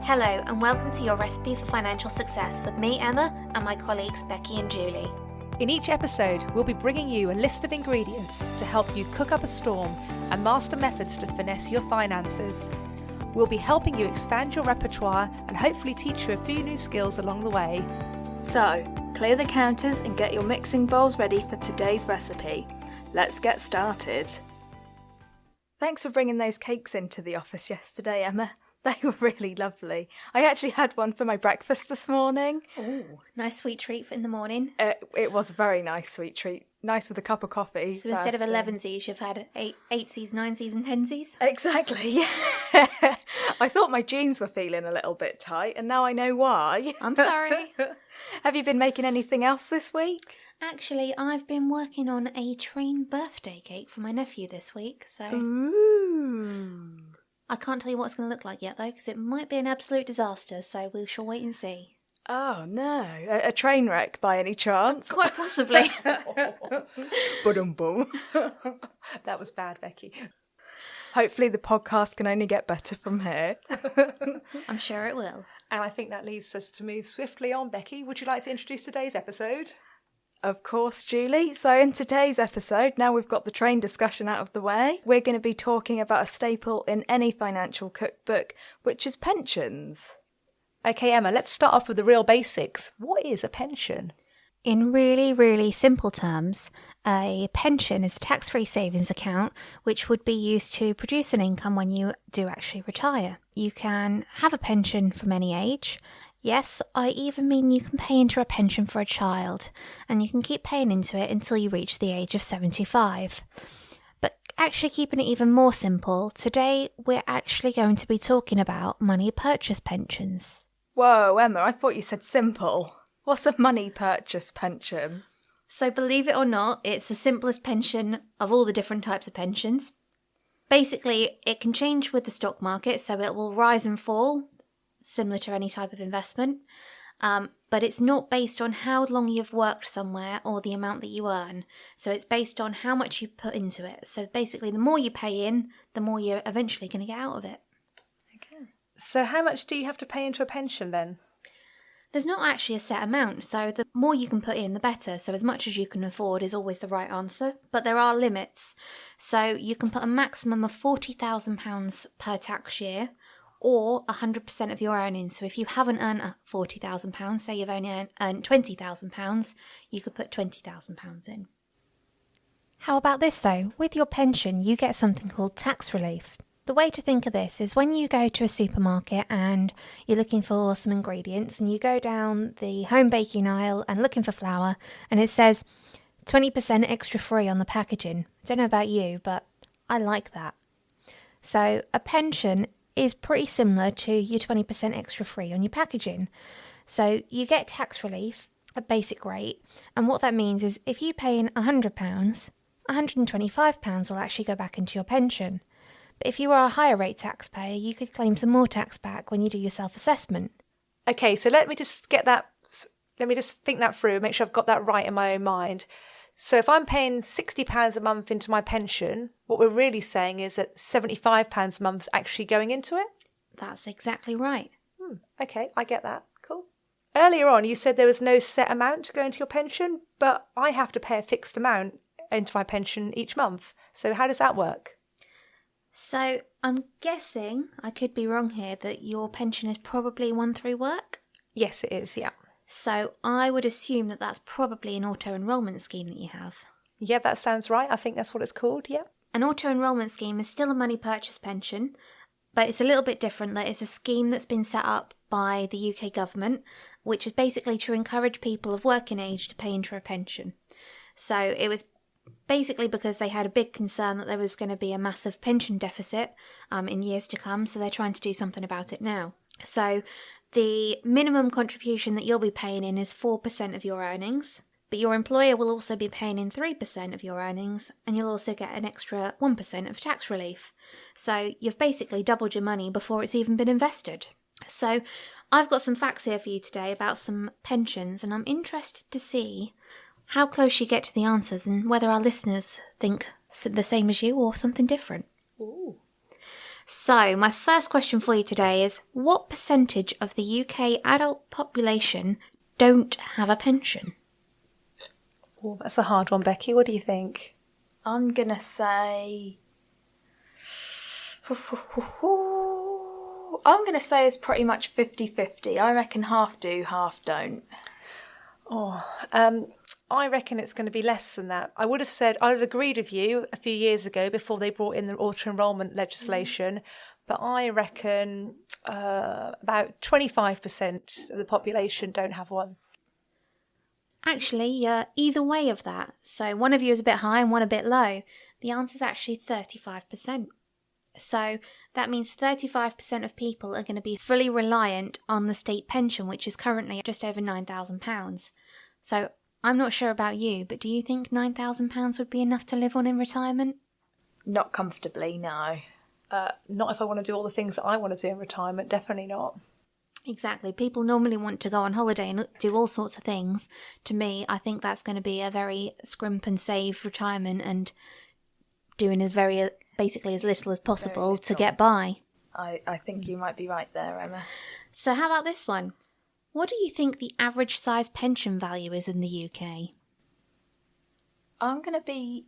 Hello and welcome to your Recipe for Financial Success with me, Emma, and my colleagues Becky and Julie. In each episode, we'll be bringing you a list of ingredients to help you cook up a storm and master methods to finesse your finances. We'll be helping you expand your repertoire and hopefully teach you a few new skills along the way. So, clear the counters and get your mixing bowls ready for today's recipe. Let's get started. Thanks for bringing those cakes into the office yesterday, Emma. They were really lovely. I actually had one for my breakfast this morning. Ooh, nice sweet treat in the morning. It was a very nice sweet treat. Nice with a cup of coffee. So instead of 11sies, you've had 8sies, 9sies and 10sies? Exactly, yeah. I thought my jeans were feeling a little bit tight, and now I know why. I'm sorry. Have you been making anything else this week? Actually, I've been working on a train birthday cake for my nephew this week, so... Ooh. I can't tell you what it's going to look like yet, though, because it might be an absolute disaster, so we shall wait and see. Oh, no. A train wreck by any chance? Quite possibly. Ba-dum-bum. That was bad, Becky. Hopefully the podcast can only get better from here. I'm sure it will. And I think that leads us to move swiftly on. Becky, would you like to introduce today's episode? Of course, Julie. So in today's episode, now we've got the train discussion out of the way, we're going to be talking about a staple in any financial cookbook, which is pensions. Okay, Emma, let's start off with the real basics. What is a pension? In really, really simple terms, a pension is a tax-free savings account which would be used to produce an income when you do actually retire. You can have a pension from any age. Yes, I even mean you can pay into a pension for a child, and you can keep paying into it until you reach the age of 75. But actually keeping it even more simple, today we're actually going to be talking about money purchase pensions. Whoa, Emma, I thought you said simple. What's a money purchase pension? So believe it or not, it's the simplest pension of all the different types of pensions. Basically, it can change with the stock market, so it will rise and fall, similar to any type of investment, but it's not based on how long you've worked somewhere or the amount that you earn. So it's based on how much you put into it. So basically, the more you pay in, the more you're eventually going to get out of it. Okay. So how much do you have to pay into a pension then? There's not actually a set amount, so the more you can put in, the better. So as much as you can afford is always the right answer, but there are limits. So you can put a maximum of £40,000 per tax year, or 100% of your earnings. So if you haven't earned £40,000, say you've only earned £20,000, you could put £20,000 in. How about this though? With your pension, you get something called tax relief. The way to think of this is when you go to a supermarket and you're looking for some ingredients and you go down the home baking aisle and looking for flour and it says 20% extra free on the packaging. I don't know about you, but I like that. So a pension is pretty similar to your 20% extra free on your packaging. So you get tax relief at basic rate, and what that means is if you pay in £100, £125 will actually go back into your pension. But if you are a higher rate taxpayer, you could claim some more tax back when you do your self-assessment. Okay, so let me just think that through, make sure I've got that right in my own mind. So if I'm paying £60 a month into my pension, what we're really saying is that £75 a month is actually going into it? That's exactly right. Okay, I get that. Cool. Earlier on, you said there was no set amount to go into your pension, but I have to pay a fixed amount into my pension each month. So how does that work? So I'm guessing, I could be wrong here, that your pension is probably one through work? Yes, it is, yeah. So I would assume that that's probably an auto-enrolment scheme that you have. Yeah, that sounds right. I think that's what it's called, yeah. An auto-enrolment scheme is still a money purchase pension, but it's a little bit different. That it's a scheme that's been set up by the UK government, which is basically to encourage people of working age to pay into a pension. So it was basically because they had a big concern that there was going to be a massive pension deficit in years to come, so they're trying to do something about it now. So the minimum contribution that you'll be paying in is 4% of your earnings, but your employer will also be paying in 3% of your earnings, and you'll also get an extra 1% of tax relief. So you've basically doubled your money before it's even been invested. So I've got some facts here for you today about some pensions, and I'm interested to see how close you get to the answers and whether our listeners think the same as you or something different. Ooh. So, my first question for you today is, what percentage of the UK adult population don't have a pension? Oh, that's a hard one, Becky. What do you think? I'm going to say... I'm going to say it's pretty much 50-50. I reckon half do, half don't. I reckon it's going to be less than that. I would have agreed with you a few years ago before they brought in the auto-enrolment legislation, but I reckon about 25% of the population don't have one. Actually, either way of that. So one of you is a bit high and one a bit low. The answer is actually 35%. So that means 35% of people are going to be fully reliant on the state pension, which is currently just over £9,000. So I'm not sure about you, but do you think £9,000 would be enough to live on in retirement? Not comfortably, no. Not if I want to do all the things that I want to do in retirement, definitely not. Exactly. People normally want to go on holiday and do all sorts of things. To me, I think that's going to be a very scrimp and save retirement and doing basically as little as possible to get by. I think you might be right there, Emma. So how about this one? What do you think the average size pension value is in the UK? I'm going to be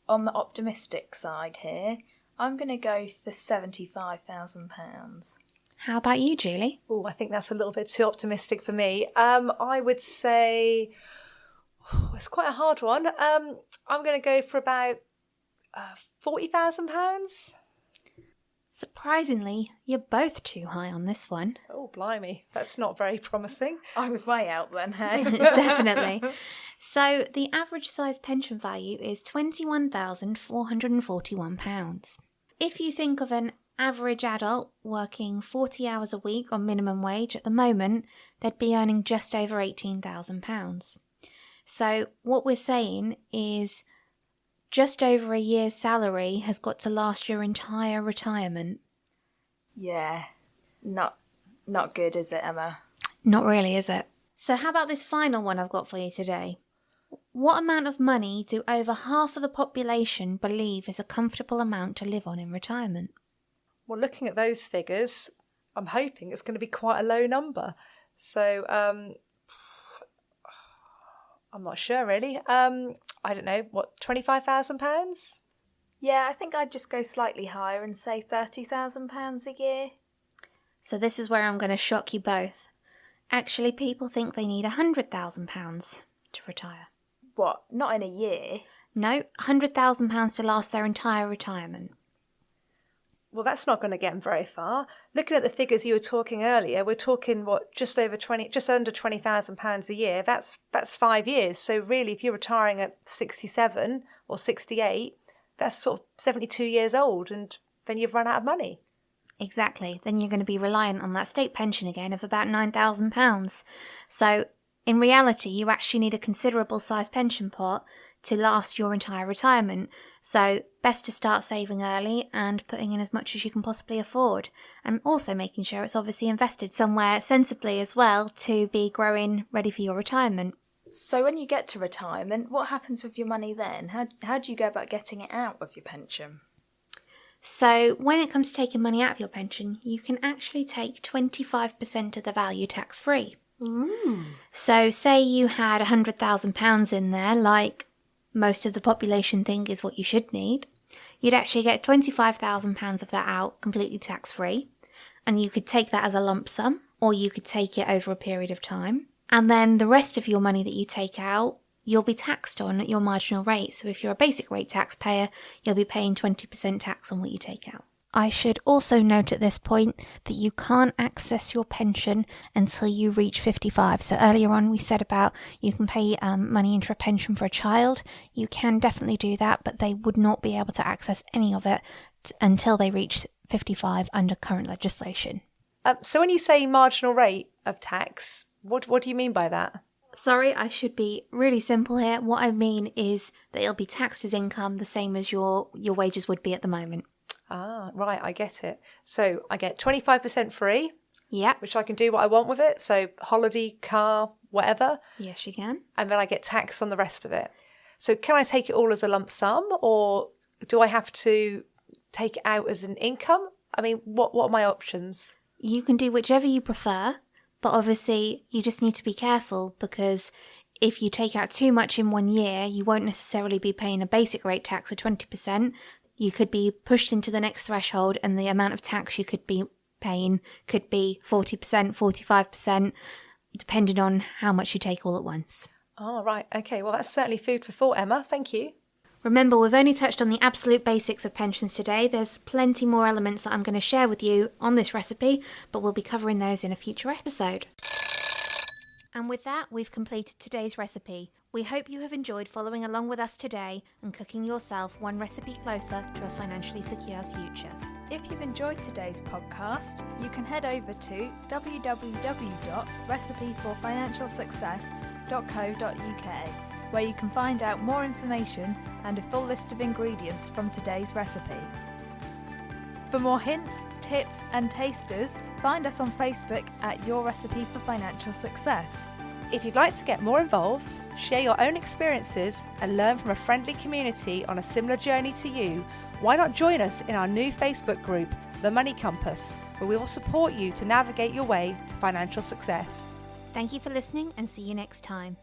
on the optimistic side here. I'm going to go for £75,000. How about you, Julie? Oh, I think that's a little bit too optimistic for me. I would say it's quite a hard one. I'm going to go for about £40,000. Surprisingly, you're both too high on this one. Oh, blimey. That's not very promising. I was way out then, hey? Definitely. So the average size pension value is £21,441. If you think of an average adult working 40 hours a week on minimum wage at the moment, they'd be earning just over £18,000. So what we're saying is just over a year's salary has got to last your entire retirement. Yeah, not good, is it, Emma? Not really, is it? So how about this final one I've got for you today? What amount of money do over half of the population believe is a comfortable amount to live on in retirement? Well, looking at those figures, I'm hoping it's going to be quite a low number. So, I'm not sure really. I don't know, what, £25,000? Yeah, I think I'd just go slightly higher and say £30,000 a year. So this is where I'm going to shock you both. Actually, people think they need £100,000 to retire. What, not in a year? No, £100,000 to last their entire retirement. Well, that's not going to get them very far. Looking at the figures you were talking earlier, we're talking just under £20,000 a year. That's 5 years. So really, if you're retiring at 67 or 68, that's sort of 72 years old, and then you've run out of money. Exactly. Then you're going to be reliant on that state pension again of about £9,000. So in reality, you actually need a considerable size pension pot to last your entire retirement. So best to start saving early and putting in as much as you can possibly afford, and also making sure it's obviously invested somewhere sensibly as well to be growing ready for your retirement. So when you get to retirement, what happens with your money then? How do you go about getting it out of your pension? So when it comes to taking money out of your pension, you can actually take 25% of the value tax-free. Ooh. So say you had £100,000 in there, like most of the population think is what you should need, you'd actually get £25,000 of that out completely tax-free, and you could take that as a lump sum, or you could take it over a period of time, and then the rest of your money that you take out, you'll be taxed on at your marginal rate. So if you're a basic rate taxpayer, you'll be paying 20% tax on what you take out. I should also note at this point that you can't access your pension until you reach 55. So earlier on we said about you can pay money into a pension for a child. You can definitely do that, but they would not be able to access any of it until they reach 55 under current legislation. So when you say marginal rate of tax, what do you mean by that? Sorry, I should be really simple here. What I mean is that it'll be taxed as income the same as your wages would be at the moment. Ah, right, I get it. So I get 25% free, Yep. which I can do what I want with it. So holiday, car, whatever. Yes, you can. And then I get taxed on the rest of it. So can I take it all as a lump sum, or do I have to take it out as an income? I mean, what are my options? You can do whichever you prefer, but obviously you just need to be careful because if you take out too much in 1 year, you won't necessarily be paying a basic rate tax of 20%. You could be pushed into the next threshold and the amount of tax you could be paying could be 40%, 45%, depending on how much you take all at once. Oh, right. Okay. Well, that's certainly food for thought, Emma. Thank you. Remember, we've only touched on the absolute basics of pensions today. There's plenty more elements that I'm going to share with you on this recipe, but we'll be covering those in a future episode. And with that, we've completed today's recipe. We hope you have enjoyed following along with us today and cooking yourself one recipe closer to a financially secure future. If you've enjoyed today's podcast, you can head over to www.recipeforfinancialsuccess.co.uk, where you can find out more information and a full list of ingredients from today's recipe. For more hints, tips and tasters, find us on Facebook at Your Recipe for Financial Success. If you'd like to get more involved, share your own experiences and learn from a friendly community on a similar journey to you, why not join us in our new Facebook group, The Money Compass, where we will support you to navigate your way to financial success. Thank you for listening and see you next time.